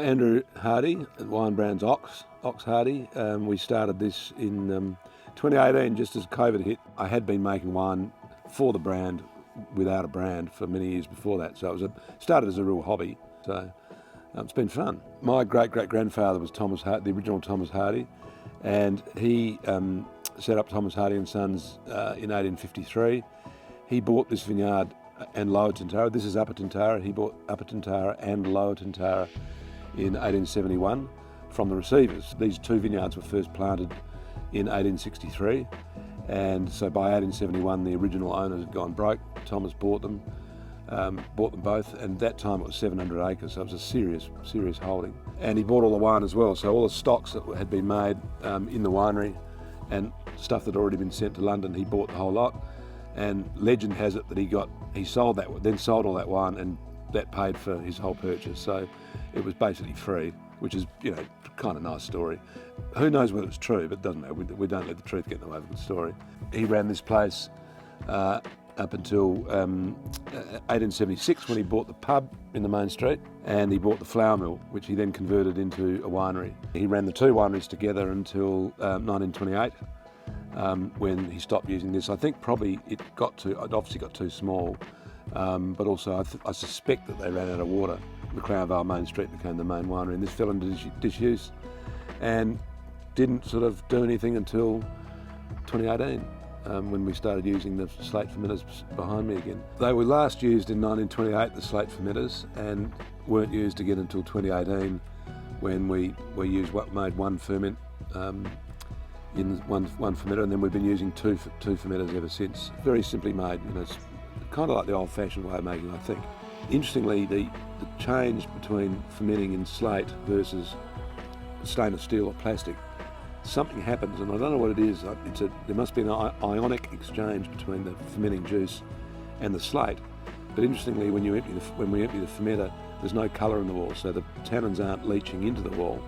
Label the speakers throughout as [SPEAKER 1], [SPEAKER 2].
[SPEAKER 1] Andrew Hardy, wine brand's Ox Hardy. We started this in 2018, just as COVID hit. I had been making wine for the brand without a brand for many years before that, so it started as a real hobby. So it's been fun. My great-great-grandfather was Thomas Hardy, the original Thomas Hardy, and he set up Thomas Hardy and Sons in 1853. He bought this vineyard and Lower Tintara. This is Upper Tintara. He bought Upper Tintara and Lower Tintara in 1871 from the receivers. These two vineyards were first planted in 1863, and so by 1871 the original owners had gone broke. Thomas bought them both, and that time it was 700 acres, so it was a serious holding. And he bought all the wine as well, so all the stocks that had been made in the winery and stuff that had already been sent to London, he bought the whole lot. And legend has it that he sold all that wine, and that paid for his whole purchase. So it was basically free, which is, kind of nice story. Who knows whether it's true, but it doesn't matter. We don't let the truth get in the way of the story. He ran this place up until 1876, when he bought the pub in the main street, and he bought the flour mill, which he then converted into a winery. He ran the two wineries together until 1928. When he stopped using this. I think probably it obviously got too small, but also I suspect that they ran out of water. McLaren Vale Main Street became the main winery, and this fell into disuse and didn't sort of do anything until 2018, when we started using the slate fermenters behind me again. They were last used in 1928, the slate fermenters, and weren't used again until 2018, when we made one ferment in one fermenter, and then we've been using two fermenters ever since. Very simply made, it's kind of like the old-fashioned way of making, I think. Interestingly, the change between fermenting in slate versus stainless steel or plastic, something happens, and I don't know what it is. There must be an ionic exchange between the fermenting juice and the slate. But interestingly, when we empty the fermenter, there's no colour in the wall, so the tannins aren't leaching into the wall.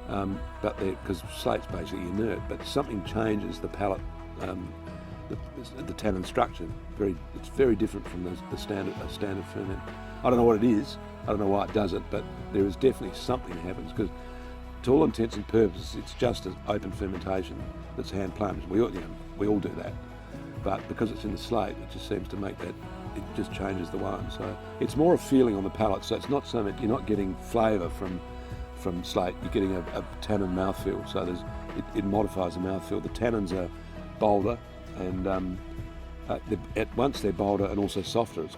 [SPEAKER 1] But because slate's basically inert, but something changes the palate, the tannin structure. It's very different from the standard ferment. I don't know what it is. I don't know why it does it, but there is definitely something that happens, because to all intents and purposes, it's just an open fermentation that's hand plunged. We all do that, but because it's in the slate, it just seems to make that. It just changes the wine. So it's more a feeling on the palate. So it's not so much, you're not getting flavour from slate, you're getting a tannin mouthfeel, so it modifies the mouthfeel. The tannins are bolder, and at once they're bolder and also softer. It's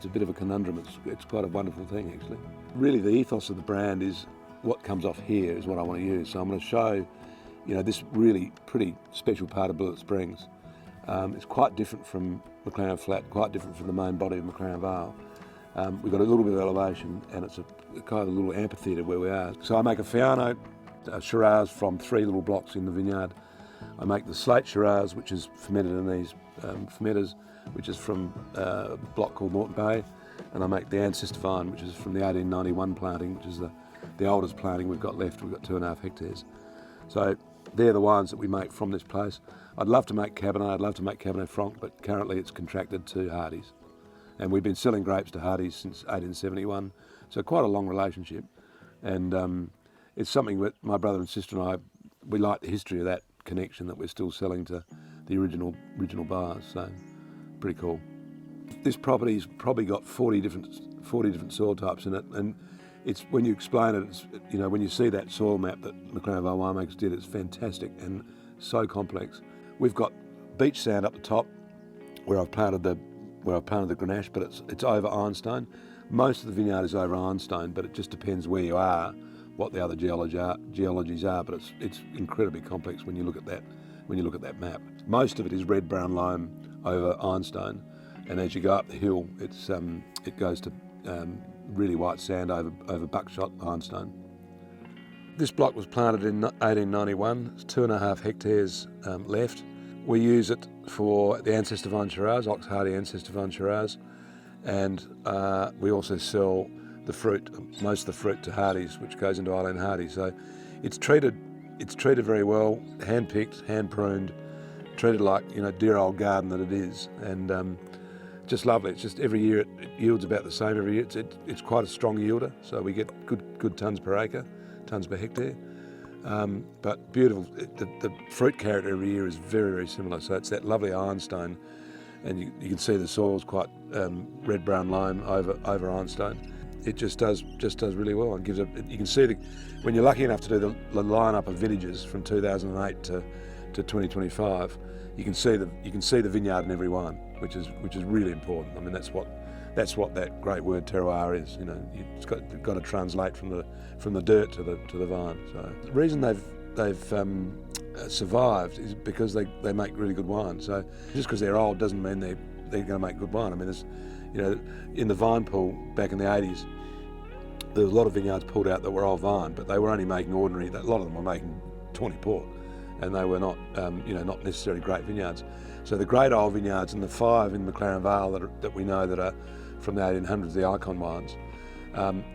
[SPEAKER 1] a bit of a conundrum. It's quite a wonderful thing, actually. Really, the ethos of the brand is what comes off here is what I want to use. So I'm going to show, this really pretty special part of Blewett Springs. It's quite different from McLaren Flat, quite different from the main body of McLaren Vale. We've got a little bit of elevation, and it's a kind of a little amphitheatre where we are. So I make a Fiano, a Shiraz from 3 little blocks in the vineyard. I make the slate Shiraz, which is fermented in these fermenters, which is from a block called Moreton Bay, and I make the Ancestor Vine, which is from the 1891 planting, which is the oldest planting we've got left. We've got 2.5 hectares. So they're the wines that we make from this place. I'd love to make Cabernet, I'd love to make Cabernet Franc, but currently it's contracted to Hardy's. And we've been selling grapes to Hardy's since 1871, so quite a long relationship. And it's something that my brother and sister and I, we like the history of that connection, that we're still selling to the original buyers, so pretty cool. This property's probably got 40 different soil types in it, and it's, when you explain it, it's, when you see that soil map that McLaren Vale winemakers did, it's fantastic and so complex. We've got beach sand up the top where I've planted the Grenache, but it's over ironstone. Most of the vineyard is over ironstone, but it just depends where you are, what the other geologies are. But it's incredibly complex when you look at that map. Most of it is red brown loam over ironstone, and as you go up the hill, it goes to really white sand over buckshot ironstone. This block was planted in 1891. It's 2.5 hectares left. We use it for the Ancestor Vines Shiraz, Ox Hardy Ancestor Vines Shiraz, and we also sell the fruit, most of the fruit, to Hardy's, which goes into Eileen Hardy. So it's treated very well, hand-picked, hand-pruned, treated like dear old garden that it is. And just lovely. It's just every year it yields about the same every year. It's quite a strong yielder, so we get good tonnes per acre, tonnes per hectare. But beautiful. The fruit character every year is very, very similar. So it's that lovely ironstone, and you can see the soil's quite red-brown loam over ironstone. It just does really well, and gives you can see when you're lucky enough to do the lineup of vintages from 2008 to 2025. You can see the vineyard in every one, which is really important. I mean, that's what that great word terroir is. You know, it's got to translate from the dirt to the vine. So the reason they've survived is because they make really good wine. So just because they're old doesn't mean they're going to make good wine. I mean, there's, you know, in the vine pool back in the 80s, there was a lot of vineyards pulled out that were old vine, but they were only making ordinary. A lot of them were making tawny port, and they were not, not necessarily great vineyards. So the great old vineyards, and the 5 in McLaren Vale that we know that are from the 1800s, the icon wines,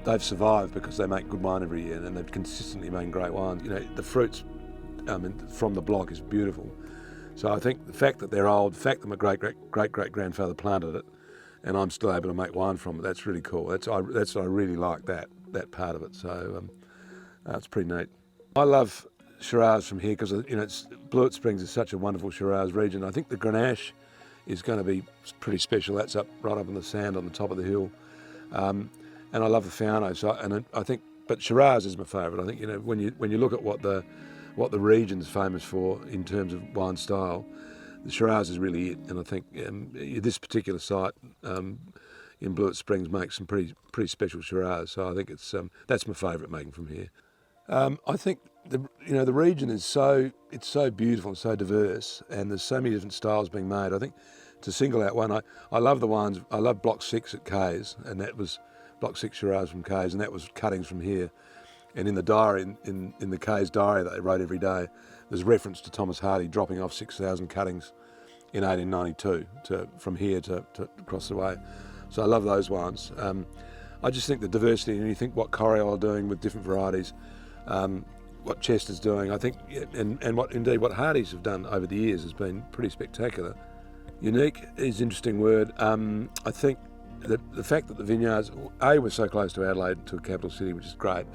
[SPEAKER 1] they've survived because they make good wine every year, and they've consistently made great wines. You know, the fruits from the block is beautiful. So I think the fact that they're old, the fact that my great-great-grandfather planted it, and I'm still able to make wine from it, that's really cool. I really like that part of it. So it's pretty neat. I love Shiraz from here because, you know, Blewett Springs is such a wonderful Shiraz region. I think the Grenache is going to be pretty special. That's right up in the sand on the top of the hill, and I love the Fauno. So, I think, but Shiraz is my favourite. I think, you know, when you look at what the region's famous for in terms of wine style, the Shiraz is really it. And I think this particular site in Blewett Springs makes some pretty special Shiraz. So I think that's my favourite making from here. I think the region is so beautiful and so diverse, and there's so many different styles being made. I think to single out one, I love the wines. I love Block 6 at Kays, and that was Block 6 Shiraz from Kays, and that was cuttings from here. And in the diary, in the Kays diary that they wrote every day, there's reference to Thomas Hardy dropping off 6,000 cuttings in 1892 from here to across the way. So I love those wines. I just think the diversity, and you think what Coriol are doing with different varieties, what Chester's doing, I think, and what Hardy's have done over the years has been pretty spectacular. Unique is an interesting word. I think that the fact that the vineyards, A, we're so close to Adelaide, to a capital city, which is great.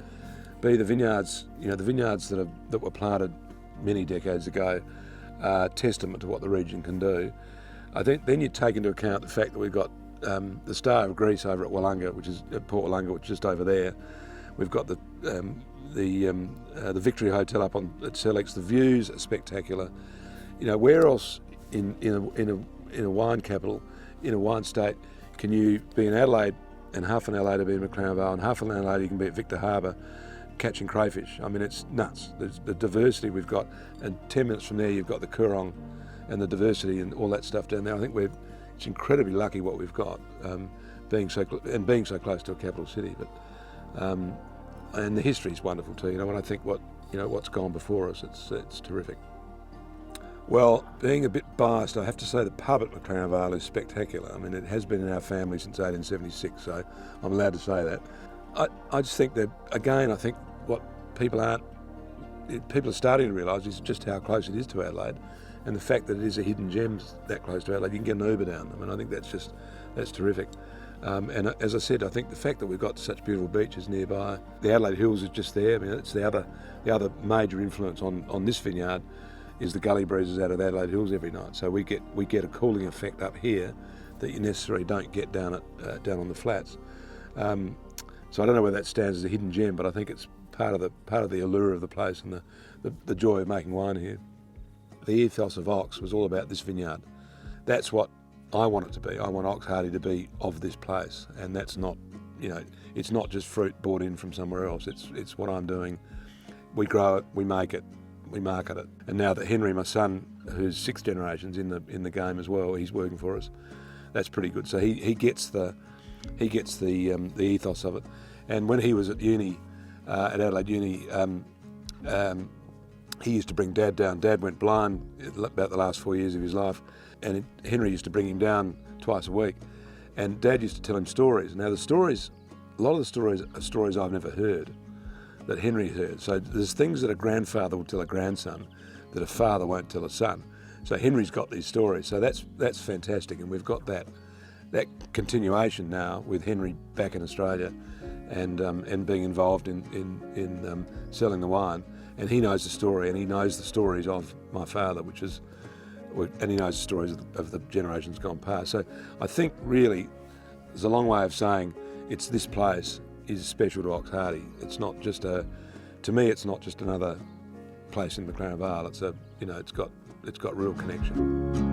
[SPEAKER 1] B, the vineyards that were planted many decades ago are testament to what the region can do. I think then you take into account the fact that we've got the Star of Greece over at Wollonga, which is at Port Wollonga, which is just over there. We've got the Victory Hotel up at Sellex. The views are spectacular. You know, where else in a wine capital, in a wine state, can you be in Adelaide and half an hour later be in McLaren Vale, and half an hour later you can be at Victor Harbour catching crayfish? I mean, it's nuts. There's the diversity we've got, and 10 minutes from there you've got the Coorong and the diversity and all that stuff down there. I think it's incredibly lucky what we've got, being so close to a capital city. But and the history is wonderful too. You know, when I think what's gone before us, it's terrific. Well, being a bit biased, I have to say the pub at McLaren Vale is spectacular. I mean, it has been in our family since 1876, so I'm allowed to say that. I just think that, again, I think what people are starting to realise is just how close it is to Adelaide, and the fact that it is a hidden gem that close to Adelaide. You can get an Uber down them, and I think that's terrific. And as I said, I think the fact that we've got such beautiful beaches nearby, the Adelaide Hills is just there. I mean, it's the other major influence on this vineyard is the gully breezes out of the Adelaide Hills every night. So we get a cooling effect up here that you necessarily don't get down on the flats. So I don't know whether that stands as a hidden gem, but I think it's part of the allure of the place and the joy of making wine here. The ethos of Ox was all about this vineyard. That's what I want it to be. I want Ox Hardy to be of this place, and that's not, it's not just fruit brought in from somewhere else. It's what I'm doing. We grow it, we make it, we market it. And now that Henry, my son, who's 6 generations in the game as well, he's working for us. That's pretty good. So he gets the ethos of it. And when he was at uni, at Adelaide Uni, he used to bring Dad down. Dad went blind about the last 4 years of his life, and Henry used to bring him down twice a week. And Dad used to tell him stories. Now a lot of the stories are stories I've never heard, that Henry heard. So there's things that a grandfather will tell a grandson that a father won't tell a son. So Henry's got these stories. So that's fantastic, and we've got that. that continuation now with Henry back in Australia and being involved in selling the wine. And he knows the story, and he knows the stories of my father, and he knows the stories of the generations gone past. So I think really there's a long way of saying this place is special to Oxhardy. It's not just to me, it's not just another place in McLaren Vale. It's got real connection.